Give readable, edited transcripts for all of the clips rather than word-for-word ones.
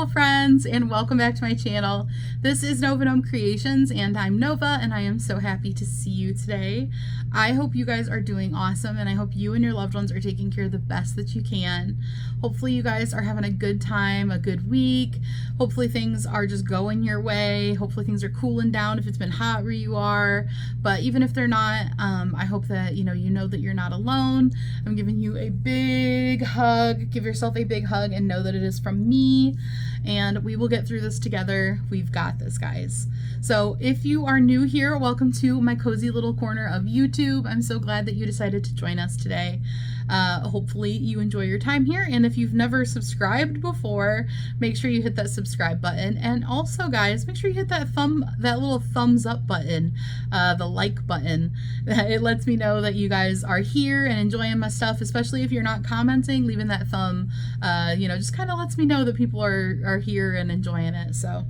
beautiful friends, and welcome back to my channel. This is Nova Gnome Creations, and I'm Nova, and I am so happy to see you today. I hope you guys are doing awesome, and I hope you and your loved ones are taking care of the best that you can. Hopefully you guys are having a good time, a good week. Hopefully things are just going your way. Hopefully things are cooling down if it's been hot where you are. But even if they're not, I hope that you know that you're not alone. I'm giving you a big hug. Give yourself a big hug and know that it is from me, and we will get through this together. We've got this, guys. So if you are new here, welcome to my cozy little corner of YouTube. I'm so glad that you decided to join us today. Hopefully you enjoy your time here, and if you've never subscribed before, make sure you hit that subscribe button, and also guys, make sure you hit that little thumbs up button, the like button. It lets me know that you guys are here and enjoying my stuff, especially if you're not commenting. Leaving that thumb just kind of lets me know that people are here and enjoying it. So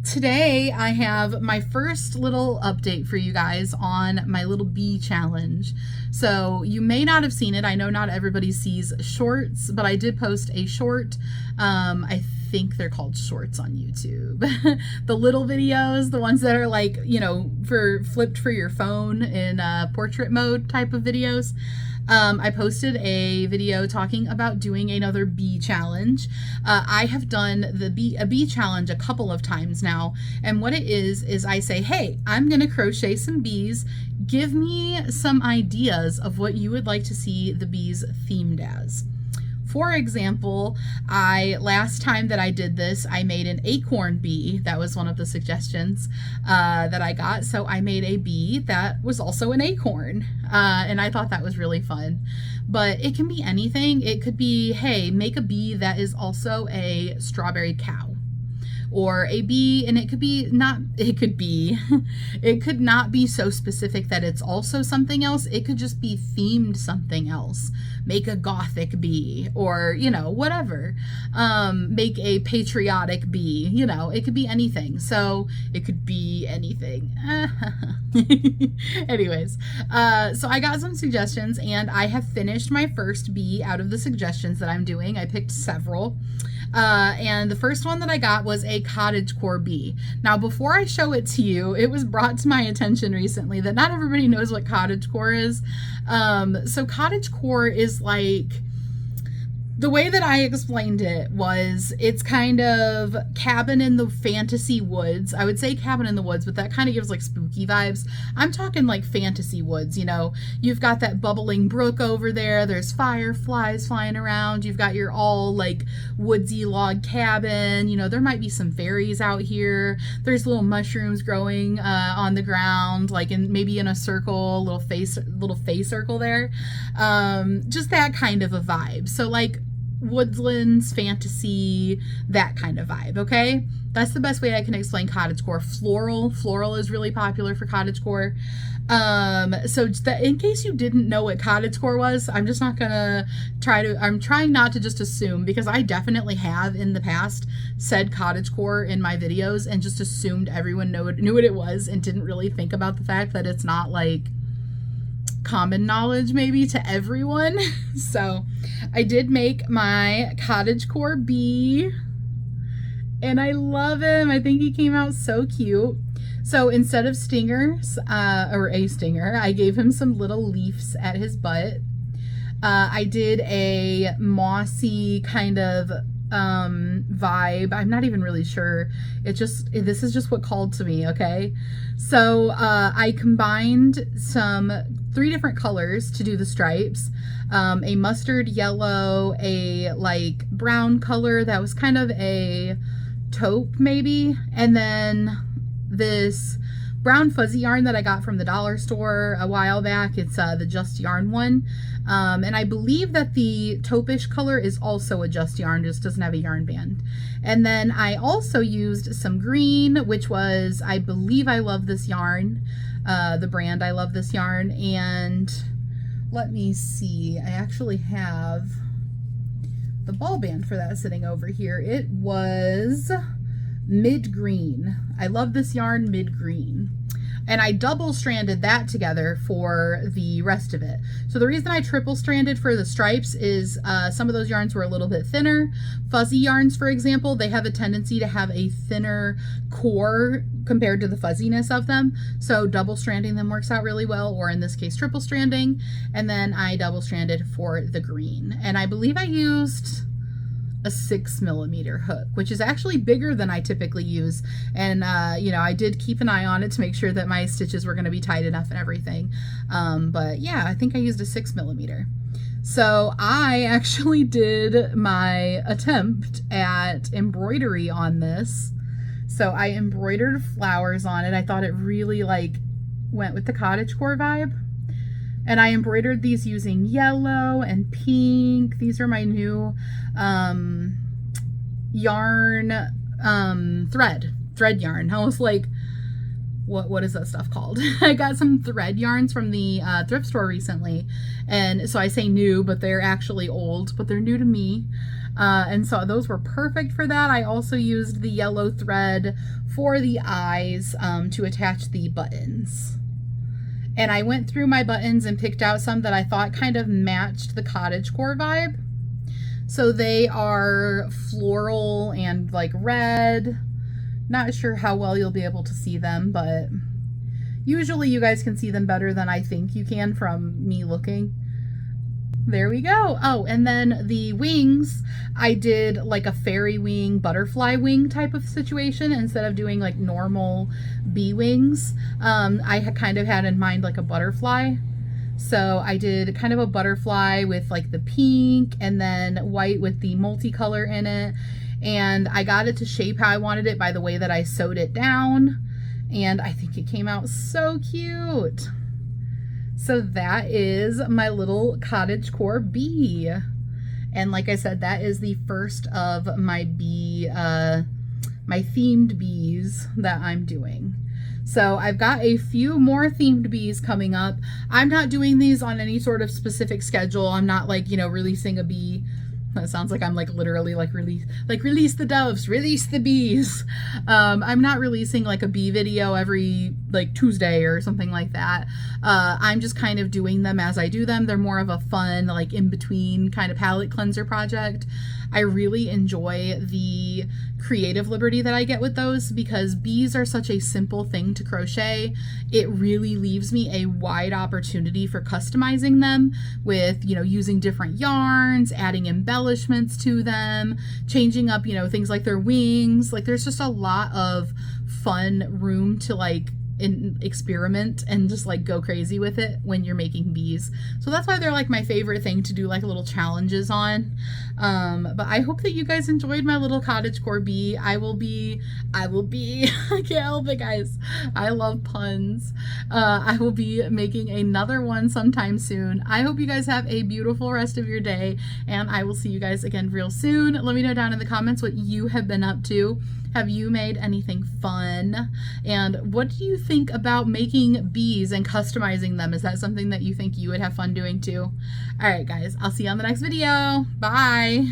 today I have my first little update for you guys on my little bee challenge. So you may not have seen it. I know not everybody sees shorts, but I did post a short. I think they're called shorts on YouTube. The little videos, the ones that are like, for flipped for your phone in portrait mode type of videos. I posted a video talking about doing another bee challenge. I have done a bee challenge a couple of times now, and what it is I say, hey, I'm gonna crochet some bees. Give me some ideas of what you would like to see the bees themed as. For example, last time that I did this, I made an acorn bee. That was one of the suggestions that I got. So I made a bee that was also an acorn. And I thought that was really fun. But it can be anything. It could be, hey, make a bee that is also a strawberry cow. Or a bee, and it could not be so specific that it's also something else. It could just be themed something else. Make a gothic bee, or whatever. Make a patriotic bee. It could be anything. So it could be anything. Anyways, so I got some suggestions, and I have finished my first bee out of the suggestions that I'm doing. I picked several. And the first one that I got was a Cottagecore Bee. Now, before I show it to you, it was brought to my attention recently that not everybody knows what Cottagecore is. So Cottagecore is like, the way that I explained it was, it's kind of cabin in the fantasy woods. I would say cabin in the woods, but that kind of gives like spooky vibes. I'm talking like fantasy woods, You've got that bubbling brook over there. There's fireflies flying around. You've got your all like woodsy log cabin. There might be some fairies out here. There's little mushrooms growing on the ground, like maybe in a circle, little face circle there. Just that kind of a vibe. So like woodlands, fantasy, that kind of vibe, okay? That's the best way I can explain Cottagecore. Floral is really popular for Cottagecore. So in case you didn't know what Cottagecore was, I'm trying not to just assume, because I definitely have in the past said Cottagecore in my videos and just assumed everyone knew what it was and didn't really think about the fact that it's not like common knowledge maybe to everyone. So I did make my Cottagecore Bee, and I love him. I think he came out so cute. So instead of stingers, or a stinger, I gave him some little leaves at his butt. I did a mossy kind of vibe. I'm not even really sure. This is just what called to me, okay? So I combined 3 different colors to do the stripes. A mustard yellow, a like brown color that was kind of a taupe maybe, and then this brown fuzzy yarn that I got from the dollar store a while back. It's the Just Yarn one. And I believe that the taupe-ish color is also a Just Yarn, just doesn't have a yarn band. And then I also used some green, which was, I believe I Love This Yarn, the brand I Love This Yarn. And let me see, I actually have the ball band for that sitting over here. It was Mid Green. I Love This Yarn Mid Green. and I double stranded that together for the rest of it. So the reason I triple stranded for the stripes is some of those yarns were a little bit thinner. Fuzzy yarns, for example, they have a tendency to have a thinner core compared to the fuzziness of them. So double stranding them works out really well, or in this case, triple stranding. And then I double stranded for the green. And I believe I used a 6mm hook, which is actually bigger than I typically use. And, you know, I did keep an eye on it to make sure that my stitches were going to be tight enough and everything. But yeah, I think I used a 6mm. So I actually did my attempt at embroidery on this. So I embroidered flowers on it. I thought it really like went with the cottagecore vibe. And I embroidered these using yellow and pink. These are my new yarn, thread yarn. I was like, what is that stuff called? I got some thread yarns from the thrift store recently. And so I say new, but they're actually old, but they're new to me. And so those were perfect for that. I also used the yellow thread for the eyes to attach the buttons. And I went through my buttons and picked out some that I thought kind of matched the cottagecore vibe. So they are floral and like red. Not sure how well you'll be able to see them, but usually you guys can see them better than I think you can from me looking. There we go. Oh, and then the wings, I did like a fairy wing, butterfly wing type of situation instead of doing like normal bee wings. I had kind of had in mind like a butterfly. So I did kind of a butterfly with like the pink and then white with the multicolor in it. And I got it to shape how I wanted it by the way that I sewed it down. And I think it came out so cute. So that is my little cottagecore bee. And like I said, that is the first of my bee, my themed bees that I'm doing. So I've got a few more themed bees coming up. I'm not doing these on any sort of specific schedule. I'm not like, you know, releasing a bee. That sounds like I'm like literally like release the doves, release the bees. I'm not releasing like a bee video every like Tuesday or something like that. I'm just kind of doing them as I do them. They're more of a fun, like in between kind of palette cleanser project. I really enjoy the creative liberty that I get with those because bees are such a simple thing to crochet. It really leaves me a wide opportunity for customizing them with, you know, using different yarns, adding embellishments to them, changing up, you know, things like their wings. Like there's just a lot of fun room to like experiment and just like go crazy with it when you're making bees. So that's why they're like my favorite thing to do like little challenges on. But I hope that you guys enjoyed my little cottagecore bee. I will be I can't help it, guys. I love puns. I will be making another one sometime soon. I hope you guys have a beautiful rest of your day, and I will see you guys again real soon. Let me know down in the comments what you have been up to. Have you made anything fun? And what do you think about making bees and customizing them? Is that something that you think you would have fun doing too? All right, guys, I'll see you on the next video. Bye.